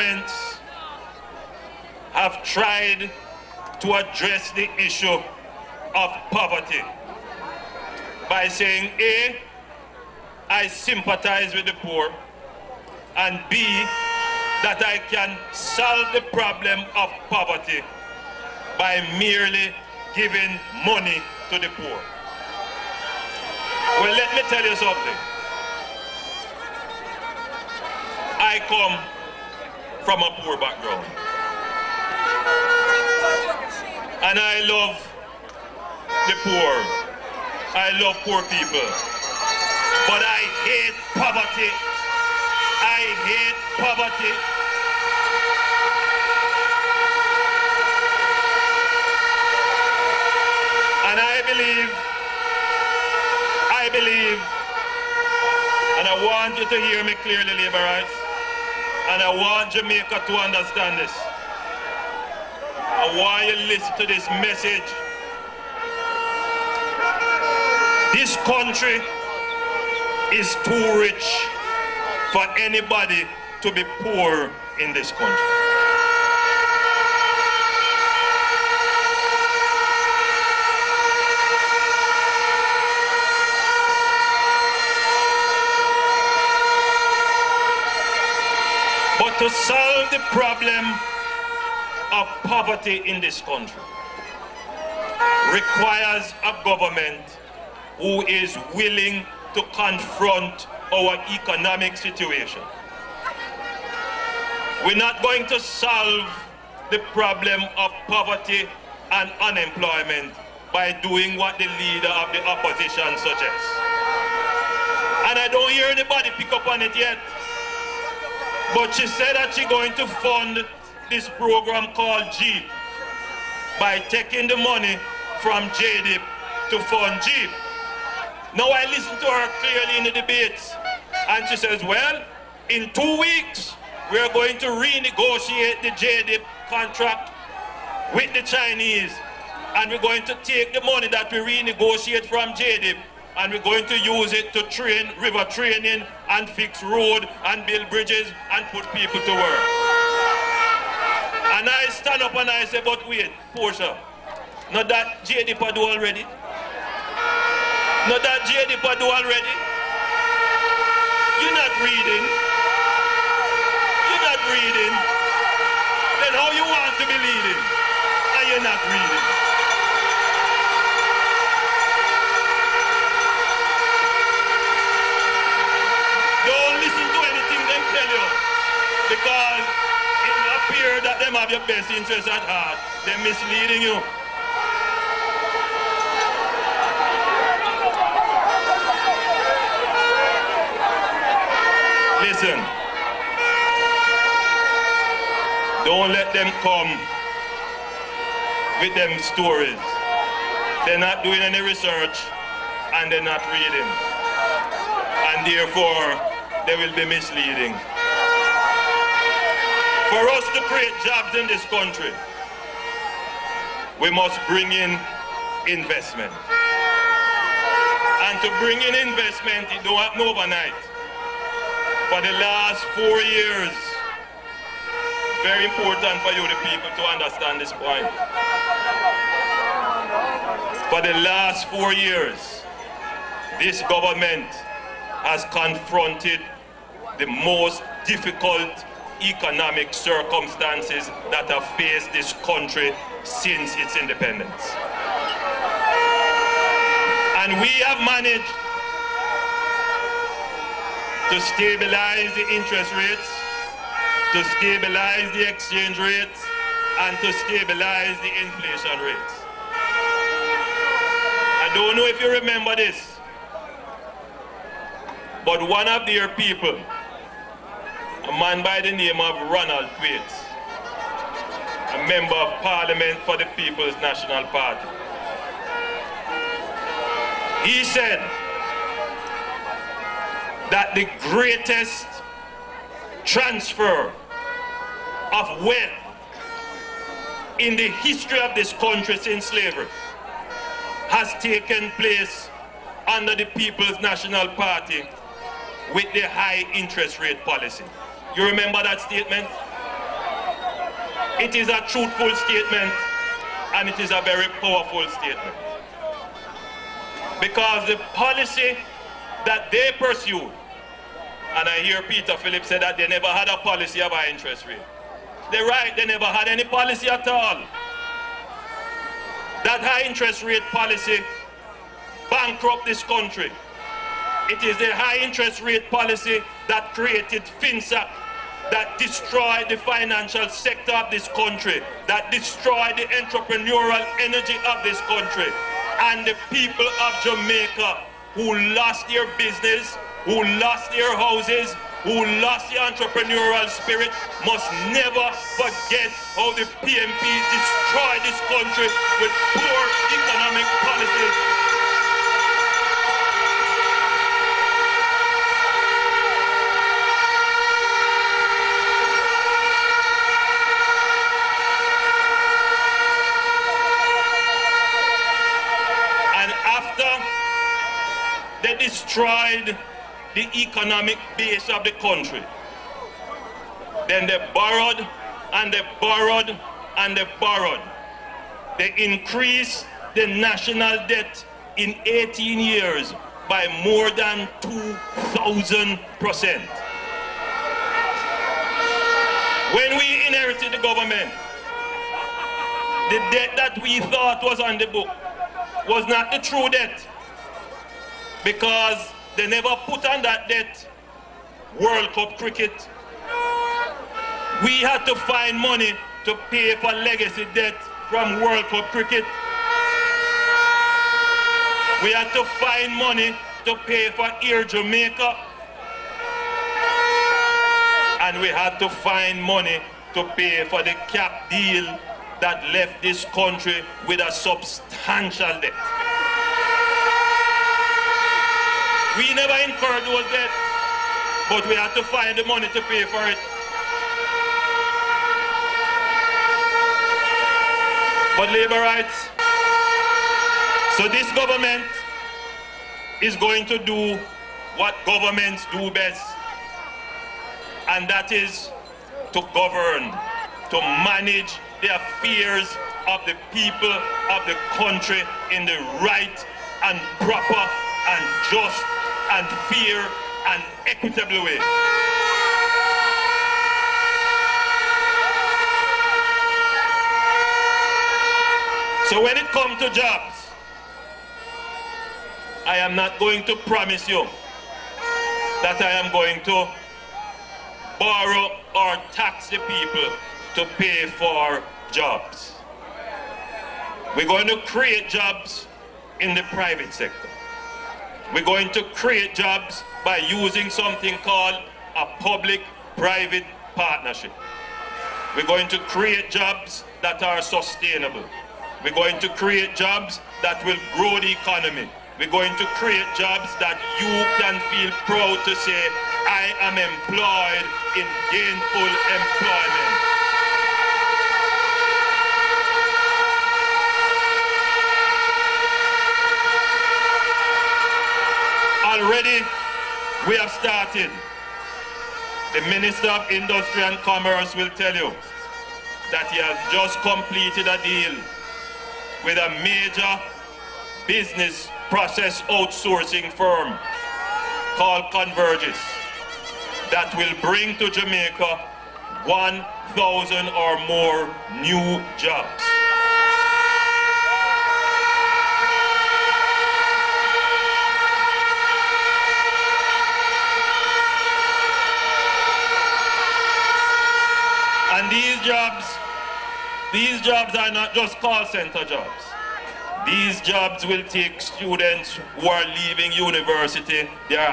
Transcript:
governments have tried to address the issue of poverty by saying, A, I sympathize with the poor, and B, that I can solve the problem of poverty by merely giving money to the poor. Well, let me tell you something. I come from a poor background. And I love the poor. I love poor people. But I hate poverty. I hate poverty. And I believe, and I want you to hear me clearly, Laborites, and I want Jamaica to understand this. I want you to listen to this message. This country is too rich for anybody to be poor in this country. But to solve the problem of poverty in this country requires a government who is willing to confront our economic situation. We're not going to solve the problem of poverty and unemployment by doing what the leader of the opposition suggests. And I don't hear anybody pick up on it yet. But she said that she's going to fund this program called JLP by taking the money from JLP to fund JLP. Now I listened to her clearly in the debates, and she says, well, in 2 weeks, we're going to renegotiate the JLP contract with the Chinese, and we're going to take the money that we renegotiate from JLP, and we're going to use it to train, river training, and fix road, and build bridges, and put people to work. And I stand up and I say, but wait, Portia, not that JLP do already? Not that JLP do already? You're not reading. You're not reading. Then how you want to be leading? And you're not reading. Don't listen to anything they tell you, because it will appear that them have your best interest at heart. They're misleading you. Listen, don't let them come with them stories. They're not doing any research and they're not reading. And therefore, they will be misleading. For us to create jobs in this country, we must bring in investment. And to bring in investment, it don't happen overnight. For the last 4 years, very important for you, the people, to understand this point. For the last 4 years, this government has confronted the most difficult economic circumstances that have faced this country since its independence. And we have managed to stabilize the interest rates, to stabilize the exchange rates, and to stabilize the inflation rates. I don't know if you remember this, but one of their people, a man by the name of Ronald Thwaites, a member of Parliament for the People's National Party, he said that the greatest transfer of wealth in the history of this country since slavery has taken place under the People's National Party with the high interest rate policy. You remember that statement? It is a truthful statement, and it is a very powerful statement. Because the policy that they pursue, and I hear Peter Phillips say that they never had a policy of high interest rate. They're right, they never had any policy at all. That high interest rate policy bankrupt this country. It is the high interest rate policy that created FinSac, that destroyed the financial sector of this country, that destroyed the entrepreneurial energy of this country. And the people of Jamaica who lost their business, who lost their houses, who lost the entrepreneurial spirit must never forget how the PMP destroyed this country with poor economic policies. And after they destroyed the economic base of the country, then they borrowed and they borrowed and they borrowed. They increased the national debt in 18 years by more than 2,000%. When we inherited the government, the debt that we thought was on the book was not the true debt, because they never put on that debt World Cup cricket. We had to find money to pay for legacy debt from World Cup cricket. We had to find money to pay for Air Jamaica. And we had to find money to pay for the cap deal that left this country with a substantial debt. We never incurred those debts, but we had to find the money to pay for it. But labor rights, so this government is going to do what governments do best, and that is to govern, to manage the affairs of the people of the country in the right and proper and just and fair and equitable way. So when it comes to jobs, I am not going to promise you that I am going to borrow or tax the people to pay for jobs. We're going to create jobs in the private sector. We're going to create jobs by using something called a public-private partnership. We're going to create jobs that are sustainable. We're going to create jobs that will grow the economy. We're going to create jobs that you can feel proud to say, I am employed in gainful employment. Already, we have started. The Minister of Industry and Commerce will tell you that he has just completed a deal with a major business process outsourcing firm called Convergys that will bring to Jamaica 1,000 or more new jobs. And these jobs are not just call center jobs. These jobs will take students who are leaving university. They are